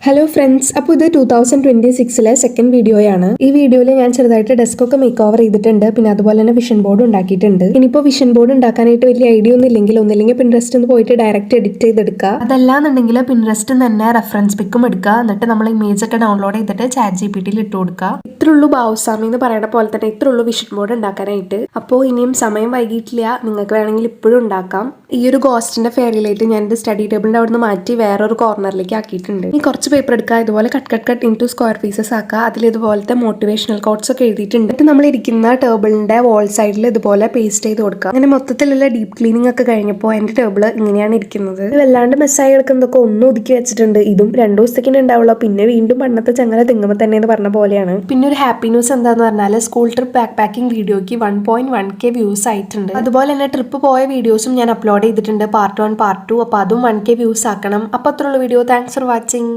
Hello friends, അപ്പോൾ ഇത് 2026 second വീഡിയോയാണ്. ഈ വീഡിയോയിൽ ഞാൻ ചെറുതായിട്ട് ഡെസ്ക് ഒക്കെ മേക്ക് ഓവർ ചെയ്തിട്ടുണ്ട്. പിന്നെ അതുപോലെ തന്നെ വിഷൻ ബോർഡ് ഉണ്ടാക്കിയിട്ടുണ്ട്. ഇനിയിപ്പോൾ വിഷൻ ബോർഡ് ഉണ്ടാക്കാനായിട്ട് വലിയ ഐഡിയ ഒന്നില്ലെങ്കിൽ പിൻട്രസ്റ്റ് ഒന്ന് പോയിട്ട് ഡയറക്റ്റ് എഡിറ്റ് ചെയ്തെടുക്കുക. അതല്ലാന്നുണ്ടെങ്കിൽ പിൻട്രസ്റ്റ് തന്നെ റെഫറൻസ് പിക്കും എടുക്കുക. എന്നിട്ട് നമ്മൾ ഇമേജ് ഒക്കെ ഡൗൺലോഡ് ചെയ്തിട്ട് ചാറ്റ് GPT ഇട്ട് കൊടുക്കുക. ഇത്രയുള്ളൂ ബാവുസാമി എന്ന് പറയുന്ന പോലെ തന്നെ ഇത്രയുള്ളൂ വിഷൻ ബോർഡ് ഉണ്ടാക്കാനായിട്ട്. അപ്പോൾ ഇനിയും സമയം വൈകിട്ടില്ല, നിങ്ങൾക്ക് വേണമെങ്കിൽ ഇപ്പോഴും ഉണ്ടാക്കാം. ഈ ഒരു ഗോസ്റ്റിന്റെ ഫെയറിലായിട്ട് ഞാൻ ഇത് സ്റ്റഡി ടേബിളിന്റെ അവിടെ നിന്ന് മാറ്റി വേറൊരു കോർണറിലേക്ക് ആക്കിയിട്ടുണ്ട്. ഇനി കുറച്ച് പേപ്പർ എടുക്കുക, ഇതുപോലെ കട്ട് ഇൻടു സ്ക്വയർ പീസസ് ആക്കുക. അതിൽ ഇതുപോലത്തെ മോട്ടിവേഷണൽ കോട്ട്സ് ഒക്കെ എഴുതിയിട്ടുണ്ട്. എന്നിട്ട് നമ്മൾ ഇരിക്കുന്ന ടേബിളിന്റെ വാൾ സൈഡിൽ ഇതുപോലെ പേസ്റ്റ് ചെയ്ത് കൊടുക്കുക. അങ്ങനെ മൊത്തത്തിലുള്ള ഡീപ് ക്ലീനിങ് ഒക്കെ കഴിഞ്ഞപ്പോൾ എന്റെ ടേബിൾ ഇങ്ങനെയാണ് ഇരിക്കുന്നത്. വല്ലാണ്ട് മെസ്സായി എടുക്കുന്നതൊക്കെ ഒന്നും ഒതുക്കി വെച്ചിട്ടുണ്ട്. ഇതും 2 ദിവസത്തേക്കിന് ഉണ്ടാവുള്ളൂ, പിന്നെ വീണ്ടും പണ്ടത്തെ ചങ്ങല തിങ്ങുമ്പോൾ തന്നെ എന്ന് പറഞ്ഞ പോലെയാണ്. പിന്നെ ഒരു ഹാപ്പി ന്യൂസ് എന്താന്ന് പറഞ്ഞാൽ സ്കൂൾ ട്രിപ്പ് ബാക്ക് പാക്കിംഗ് വീഡിയോക്ക് 1.1K വ്യൂസ് ആയിട്ടുണ്ട്. അതുപോലെ തന്നെ ട്രിപ്പ് പോയ വീഡിയോസും ഞാൻ അപ്ലോഡ് ചെയ്തിട്ടുണ്ട്, പാർട്ട് 1 പാർട്ട് 2. അപ്പോൾ അതും 1K വ്യൂസ് ആക്കണം. അപ്പോൾ അത്രയുള്ള വീഡിയോ. Thanks for watching.